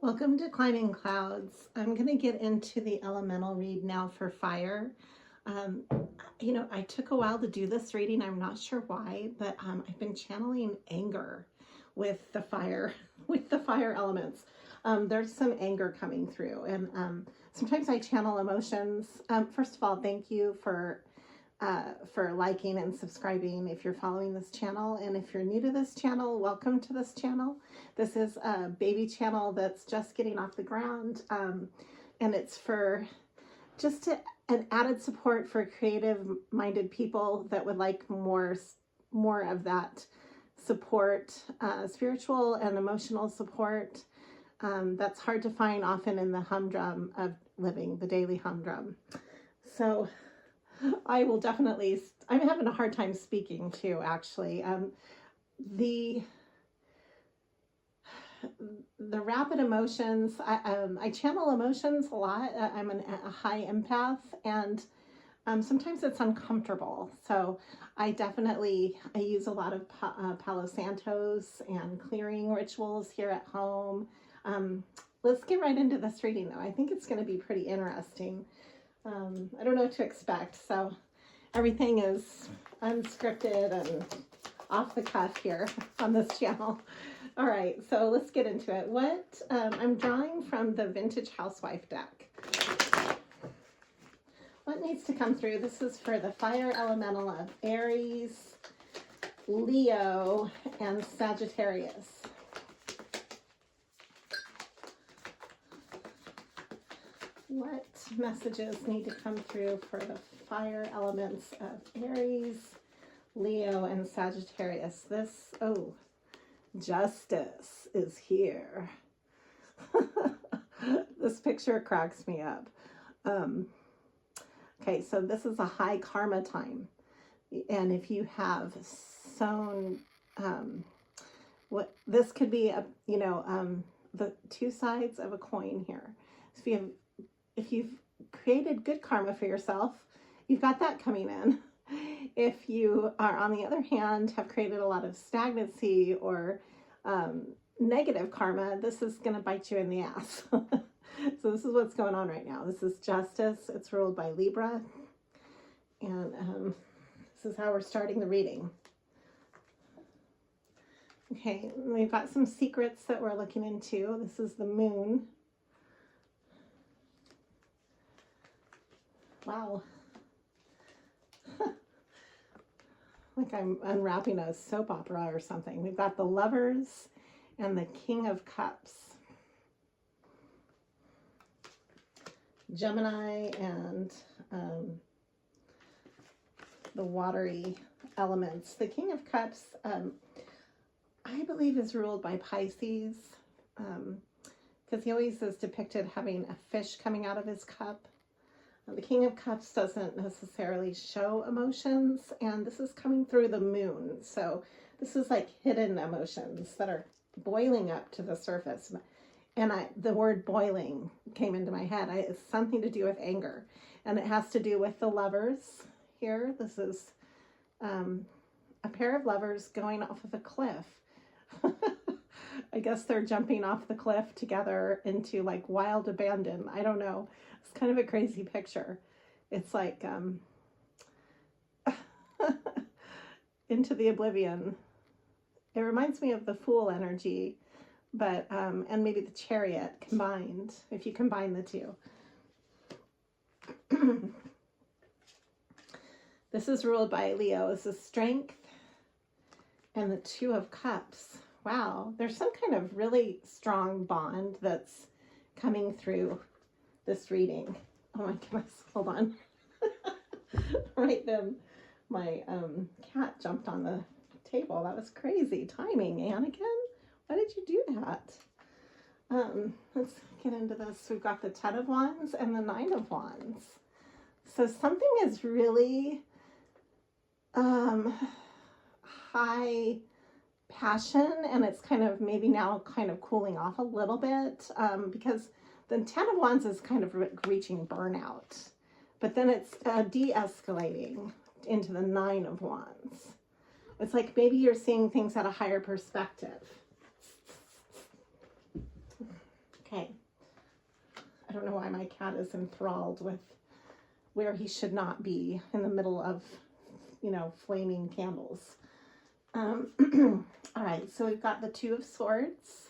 Welcome to Climbing Clouds. I'm going to get into the elemental read now for fire. I took a while to do this reading. I'm not sure why, but I've been channeling anger with the fire, elements. There's some anger coming through, and sometimes I channel emotions. First of all, thank you for liking and subscribing if you're following this channel. And if you're new to this channel, welcome to this channel. This is a baby channel that's just getting off the ground. And it's for just an added support for creative-minded people that would like more of that support, spiritual and emotional support. That's hard to find often in the humdrum of living, the daily humdrum. So I will definitely, I'm having a hard time speaking too, actually. The rapid emotions, I channel emotions a lot. I'm a high empath, and sometimes it's uncomfortable. So I use a lot of Palo Santos and clearing rituals here at home. Let's get right into this reading though. I think it's going to be pretty interesting. I don't know what to expect, so everything is unscripted and off the cuff here on this channel. All right, so let's get into it. I'm drawing from the Vintage Housewife deck. What needs to come through? This is for the fire elemental of Aries, Leo, and Sagittarius. What messages need to come through for the fire elements of Aries, Leo, and Sagittarius? Justice is here. This picture cracks me up. Okay, so this is a high karma time. And if you have sown, this could be, the two sides of a coin here. So if you've created good karma for yourself, you've got that coming in. If you are, on the other hand, have created a lot of stagnancy or negative karma, this is going to bite you in the ass. So this is what's going on right now. This is justice. It's ruled by Libra. And this is how we're starting the reading. Okay, we've got some secrets that we're looking into. This is the moon. Wow. Like I'm unwrapping a soap opera or something. We've got the Lovers and the King of Cups. Gemini and the watery elements. The King of Cups, I believe, is ruled by Pisces, because he always is depicted having a fish coming out of his cup. The King of Cups doesn't necessarily show emotions, and this is coming through the moon. So this is like hidden emotions that are boiling up to the surface. And the word boiling came into my head. It's something to do with anger, and it has to do with the Lovers here. This is a pair of lovers going off of a cliff. I guess they're jumping off the cliff together into like wild abandon. I don't know. It's kind of a crazy picture. It's like into the oblivion. It reminds me of the Fool energy, but and maybe the Chariot combined, if you combine the two. This is ruled by Leo. This is Strength and the Two of Cups. Wow, there's some kind of really strong bond that's coming through this reading. Oh my goodness, hold on. Right then, my cat jumped on the table. That was crazy timing, Anakin. Why did you do that? Let's get into this. We've got the 10 of Wands and the 9 of Wands. So something is really high passion, and it's kind of maybe now kind of cooling off a little bit, because the 10 of Wands is kind of reaching burnout, but then it's de-escalating into the 9 of Wands. It's like maybe you're seeing things at a higher perspective. Okay, don't know why my cat is enthralled with where he should not be, in the middle of, you know, flaming candles. All right, so we've got the Two of Swords.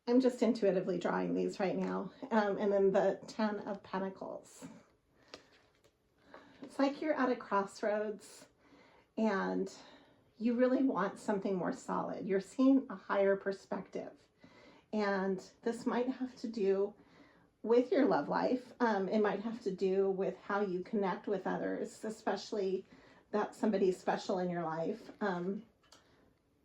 I'm just intuitively drawing these right now. And then the Ten of Pentacles. It's like you're at a crossroads and you really want something more solid. You're seeing a higher perspective. And this might have to do with your love life. It might have to do with how you connect with others, especially that somebody's special in your life.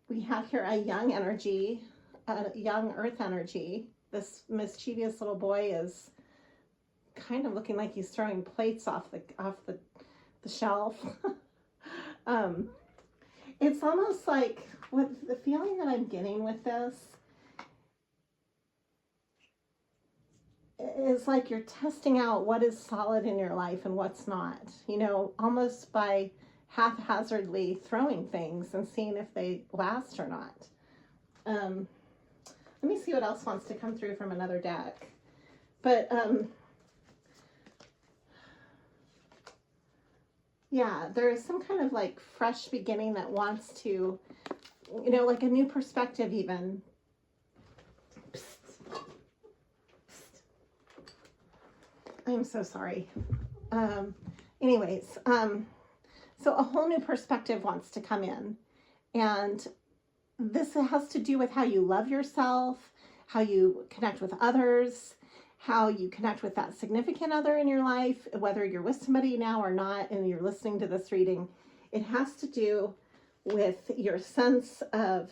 We have here a young energy, a young earth energy. This mischievous little boy is kind of looking like he's throwing plates off the shelf. It's almost like, what the feeling that I'm getting with this is like you're testing out what is solid in your life and what's not, you know, almost by haphazardly throwing things and seeing if they last or not. Let me see what else wants to come through from another deck. But yeah, there's some kind of like fresh beginning that wants to, you know, like a new perspective even. I'm so sorry. Anyways, so a whole new perspective wants to come in. And this has to do with how you love yourself, how you connect with others, how you connect with that significant other in your life, whether you're with somebody now or not, and you're listening to this reading. It has to do with your sense of,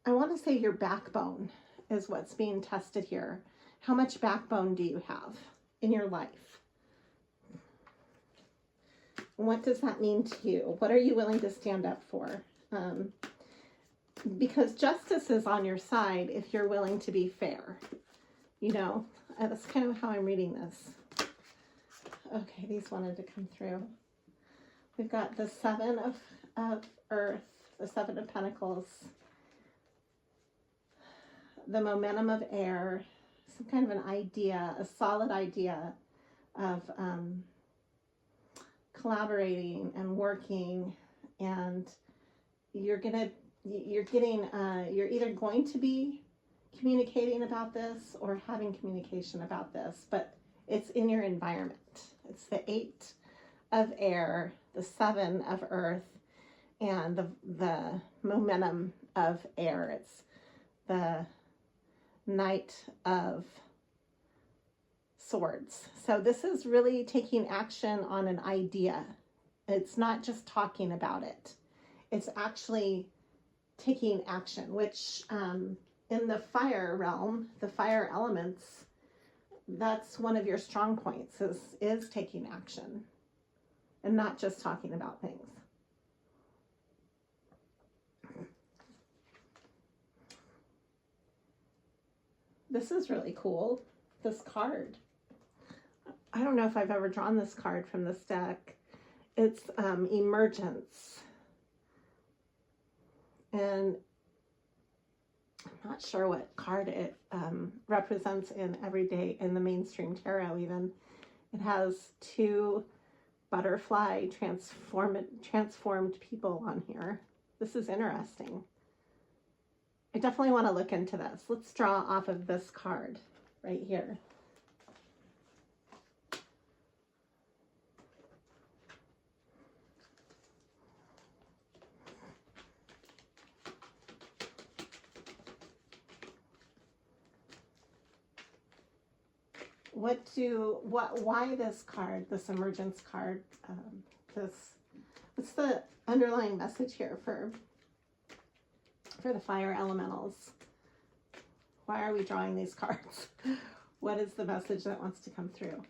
I want to say your backbone is what's being tested here. How much backbone do you have in your life? What does that mean to you? What are you willing to stand up for? Because justice is on your side if you're willing to be fair. You know, that's kind of how I'm reading this. Okay, these wanted to come through. We've got the Seven of Earth, the Seven of Pentacles, the momentum of air, some kind of an idea, a solid idea of collaborating and working, and you're either going to be communicating about this or having communication about this, but it's in your environment. It's the Eight of Air, the Seven of Earth, and the momentum of air. It's the Knight of Swords. So this is really taking action on an idea. It's not just talking about it. It's actually taking action, which in the fire realm, the fire elements, that's one of your strong points, is taking action and not just talking about things. This is really cool, this card. I don't know if I've ever drawn this card from this deck. It's Emergence. And I'm not sure what card it represents in the mainstream tarot even. It has two butterfly transformed people on here. This is interesting. I definitely want to look into this. Let's draw off of this card right here. Why this card, this Emergence card, what's the underlying message here for the fire elementals? Why are we drawing these cards? What is the message that wants to come through?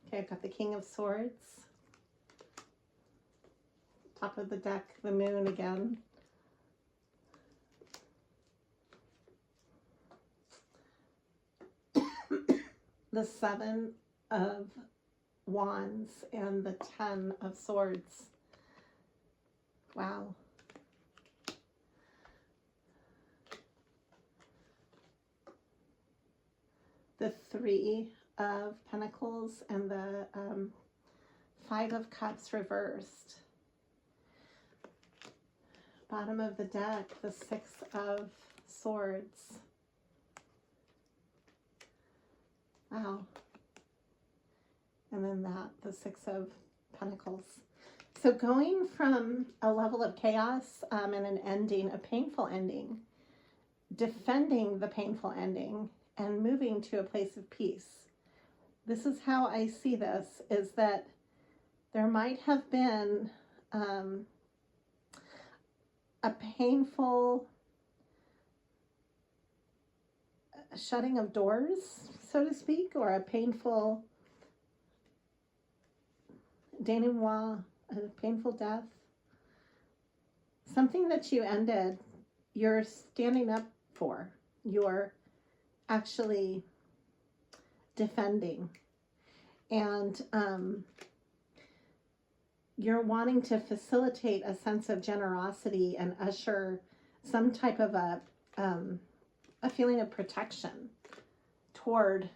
Okay, I've got the King of Swords. Top of the deck, the moon again. the 7 of Wands and the 10 of Swords. Wow. The 3 of Pentacles and the 5 of Cups reversed. Bottom of the deck, the 6 of Swords. Wow. And then that, the 6 of Pentacles. So going from a level of chaos and an ending, a painful ending, defending the painful ending, and moving to a place of peace. This is how I see this, is that there might have been a painful shutting of doors, so to speak, or a painful denouement, a painful death. Something that you ended, you're standing up for. You're actually defending. And you're wanting to facilitate a sense of generosity and usher some type of a feeling of protection toward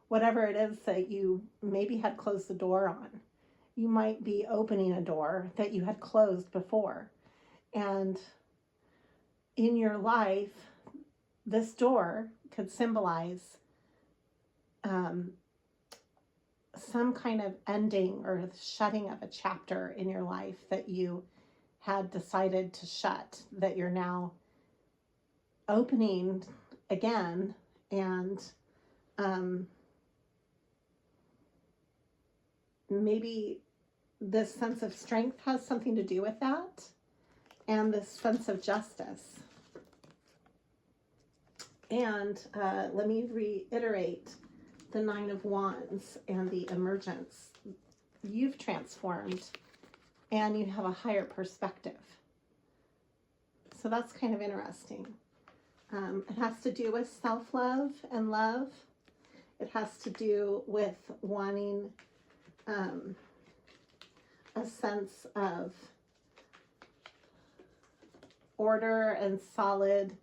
whatever it is that you maybe had closed the door on. You might be opening a door that you had closed before. And in your life, this door could symbolize some kind of ending or shutting of a chapter in your life that you had decided to shut, that you're now opening again. And maybe this sense of strength has something to do with that, and this sense of justice. And let me reiterate the 9 of Wands and the Emergence. You've transformed and you have a higher perspective. So that's kind of interesting. It has to do with self-love and love. It has to do with wanting a sense of order and solid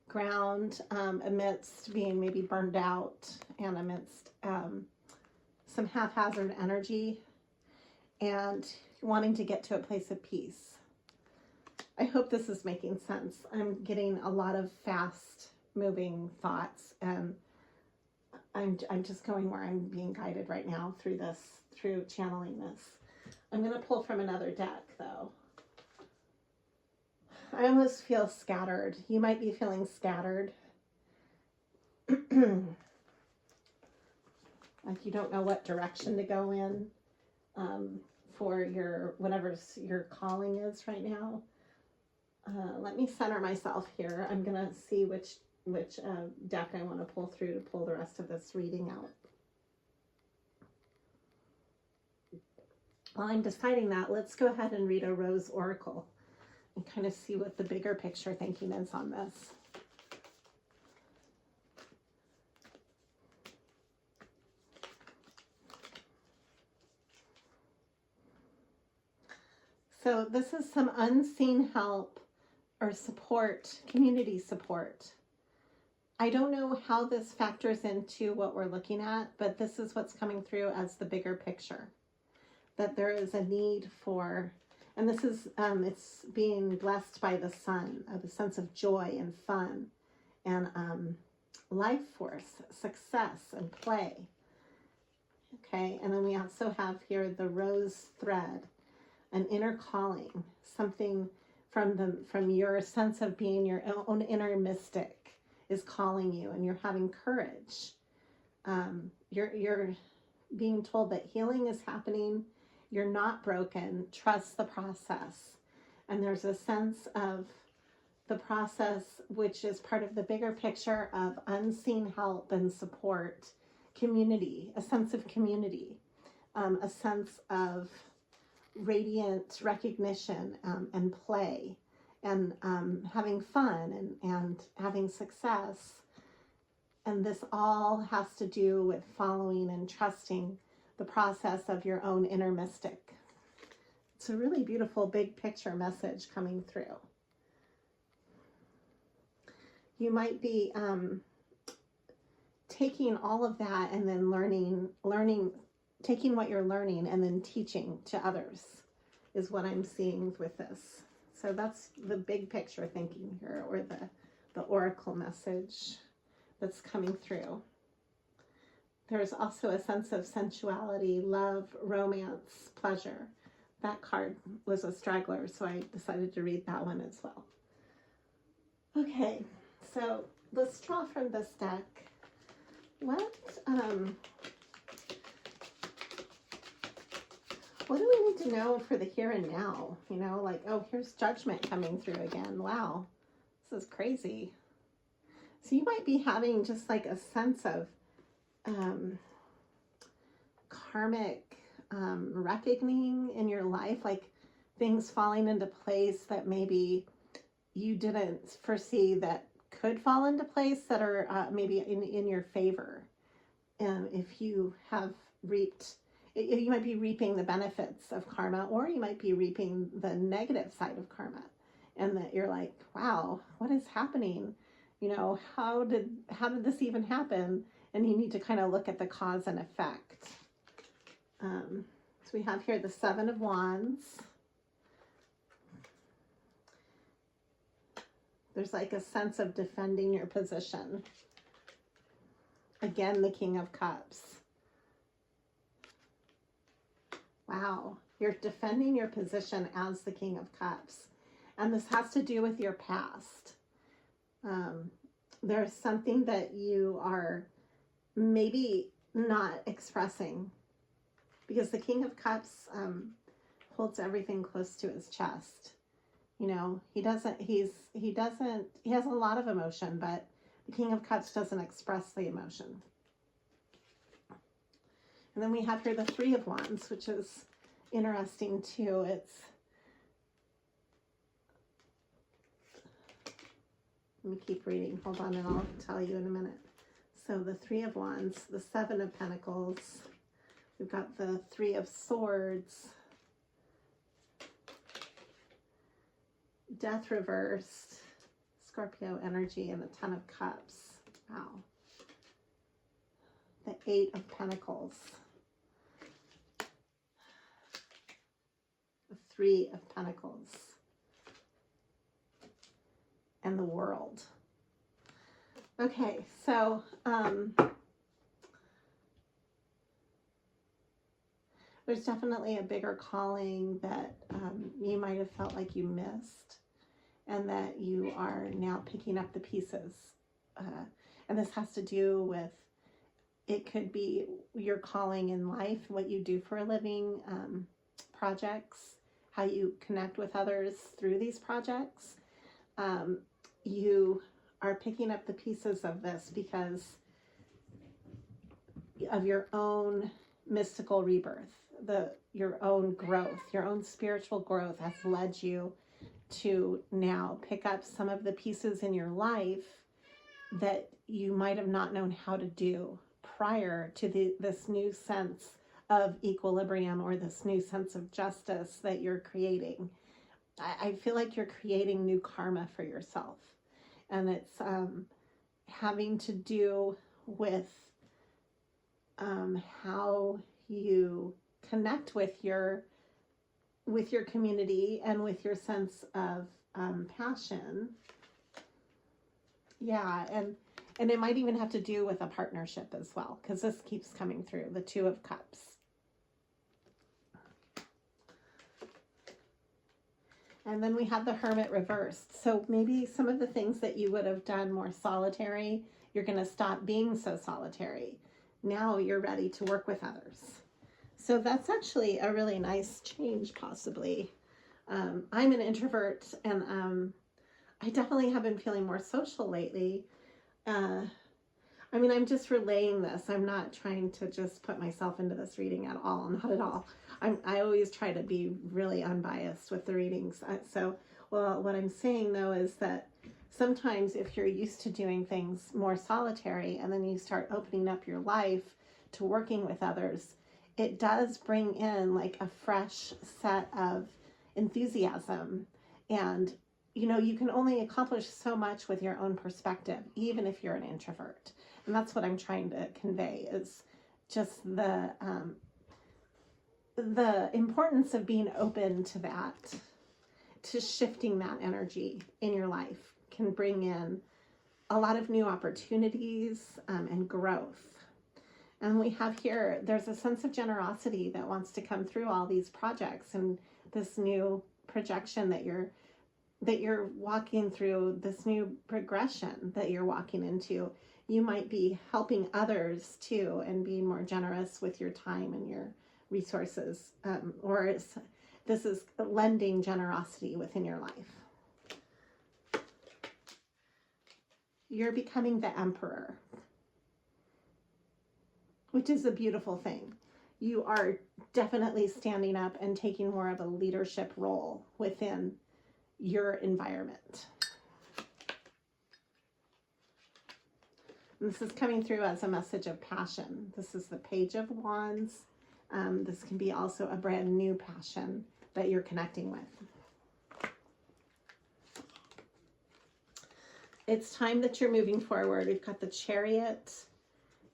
ground amidst being maybe burned out and amidst some haphazard energy, and wanting to get to a place of peace. I hope this is making sense. I'm getting a lot of fast moving thoughts, and I'm just going where I'm being guided right now through this, through channeling this. I'm going to pull from another deck though. I almost feel scattered. You might be feeling scattered. Like you don't know what direction to go in for your, whatever your calling is right now. Let me center myself here. I'm going to see which deck I want to pull through to pull the rest of this reading out. While I'm deciding that, let's go ahead and read a Rose Oracle and kind of see what the bigger picture thinking is on this. So this is some unseen help or support, community support. I don't know how this factors into what we're looking at, but this is what's coming through as the bigger picture. That there is a need for, and this is, it's being blessed by the sun, of a sense of joy and fun and life force, success and play. Okay, and then we also have here the rose thread, an inner calling, something from your sense of being your own inner mystic is calling you, and you're having courage. You're being told that healing is happening. You're not broken. Trust the process. And there's a sense of the process, which is part of the bigger picture of unseen help and support, community, a sense of community, a sense of radiant recognition and play, and having fun and having success. And this all has to do with following and trusting the process of your own inner mystic. It's a really beautiful big picture message coming through. You might be taking all of that and then taking what you're learning and then teaching to others is what I'm seeing with this. So that's the big picture thinking here, or the oracle message that's coming through. There's also a sense of sensuality, love, romance, pleasure. That card was a straggler, so I decided to read that one as well. Okay, so let's draw from this deck. What do we need to know for the here and now? You know, like, oh, here's Judgment coming through again. Wow, this is crazy. So you might be having just like a sense of karmic reckoning in your life, like things falling into place that maybe you didn't foresee that could fall into place, that are maybe in your favor. If you have reaped, you might be reaping the benefits of karma, or you might be reaping the negative side of karma, and that you're like, wow, what is happening? You know, how did this even happen? And you need to kind of look at the cause and effect. So we have here the Seven of Wands. There's like a sense of defending your position. Again, the King of Cups. Wow, you're defending your position as the King of Cups. And this has to do with your past. There's something that you are maybe not expressing, because the King of Cups holds everything close to his chest. You know, he has a lot of emotion, but the King of Cups doesn't express the emotion. And then we have here the Three of Wands, which is interesting too. Let me keep reading. Hold on, and I'll tell you in a minute. So the Three of Wands, the Seven of Pentacles. We've got the Three of Swords. Death reversed. Scorpio energy, and the Ten of Cups. Wow. The Eight of Pentacles. The Three of Pentacles. And the World. Okay, so there's definitely a bigger calling that you might have felt like you missed, and that you are now picking up the pieces. And this has to do with, it could be your calling in life, what you do for a living, projects, how you connect with others through these projects. You are picking up the pieces of this because of your own mystical rebirth, your own growth, your own spiritual growth has led you to now pick up some of the pieces in your life that you might have not known how to do prior to this new sense of equilibrium, or this new sense of justice that you're creating. I feel like you're creating new karma for yourself. And it's having to do with how you connect with your community and with your sense of passion. Yeah, and it might even have to do with a partnership as well, because this keeps coming through, the Two of Cups. And then we have the Hermit reversed. So maybe some of the things that you would have done more solitary, you're going to stop being so solitary. Now you're ready to work with others. So that's actually a really nice change, possibly. I'm an introvert, and I definitely have been feeling more social lately. I mean, I'm just relaying this. I'm not trying to just put myself into this reading at all. Not at all. I always try to be really unbiased with the readings. Well, what I'm saying though is that sometimes if you're used to doing things more solitary and then you start opening up your life to working with others, it does bring in like a fresh set of enthusiasm. And, you know, you can only accomplish so much with your own perspective, even if you're an introvert. And that's what I'm trying to convey, is just the importance of being open to that, to shifting that energy in your life can bring in a lot of new opportunities and growth. And we have here, there's a sense of generosity that wants to come through all these projects and this new projection that you're walking through, this new progression that you're walking into. You might be helping others too and being more generous with your time and your resources, this is lending generosity within your life. You're becoming the emperor, which is a beautiful thing. You are definitely standing up and taking more of a leadership role within your environment. And this is coming through as a message of passion. This is the Page of Wands. This can be also a brand new passion that you're connecting with. It's time that you're moving forward. We've got the Chariot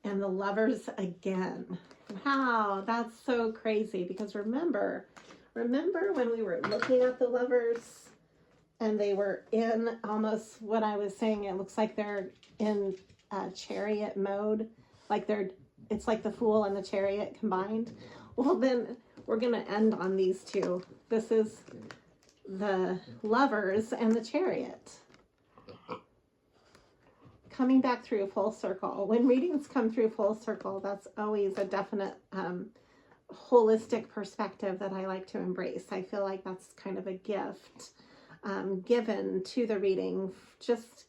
and the Lovers again. Wow, that's so crazy, because remember when we were looking at the Lovers and they were in almost what I was saying, it looks like they're in Chariot mode, like it's like the Fool and the Chariot combined. Well, then we're going to end on these two. This is the Lovers and the Chariot. Coming back through full circle. When readings come through full circle, that's always a definite holistic perspective that I like to embrace. I feel like that's kind of a gift given to the reading, just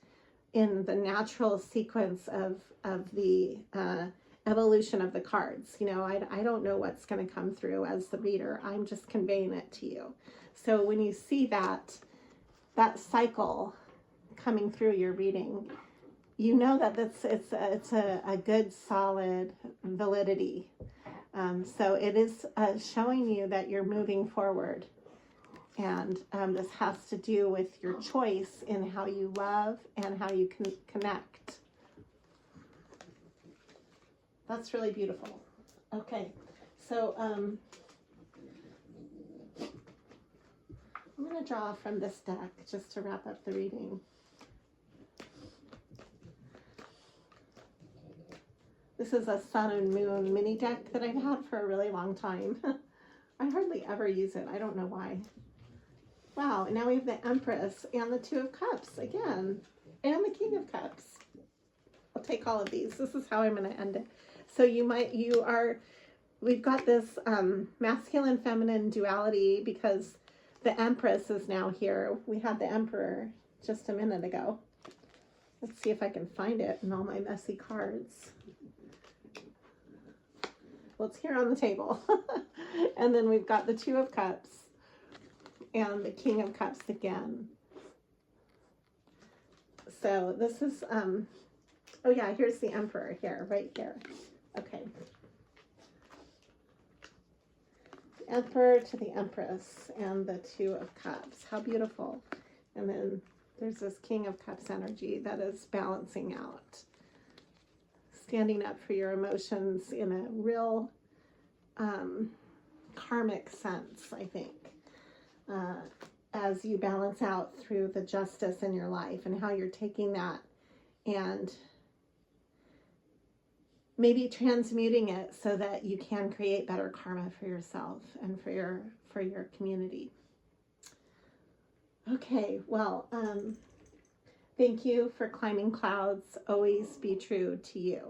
in the natural sequence of the evolution of the cards. You know, I don't know what's going to come through as the reader. I'm just conveying it to you. So when you see that cycle coming through your reading, you know that it's a good, solid validity. So it is showing you that you're moving forward. And this has to do with your choice in how you love and how you can connect. That's really beautiful. Okay, so I'm going to draw from this deck just to wrap up the reading. This is a Sun and Moon mini deck that I've had for a really long time. I hardly ever use it. I don't know why. Wow, and now we have the Empress and the Two of Cups again, and the King of Cups. I'll take all of these. This is how I'm going to end it. So we've got this masculine feminine duality because the Empress is now here. We had the Emperor just a minute ago. Let's see if I can find it in all my messy cards. Well, it's here on the table. And then we've got the Two of Cups and the King of Cups again. So this is, oh yeah, here's the Emperor here, right here. Okay. The Emperor to the Empress and the Two of Cups. How beautiful. And then there's this King of Cups energy that is balancing out. Standing up for your emotions in a real karmic sense, I think, as you balance out through the justice in your life and how you're taking that and maybe transmuting it so that you can create better karma for yourself and for your community. Okay, well, thank you for climbing clouds. Always be true to you.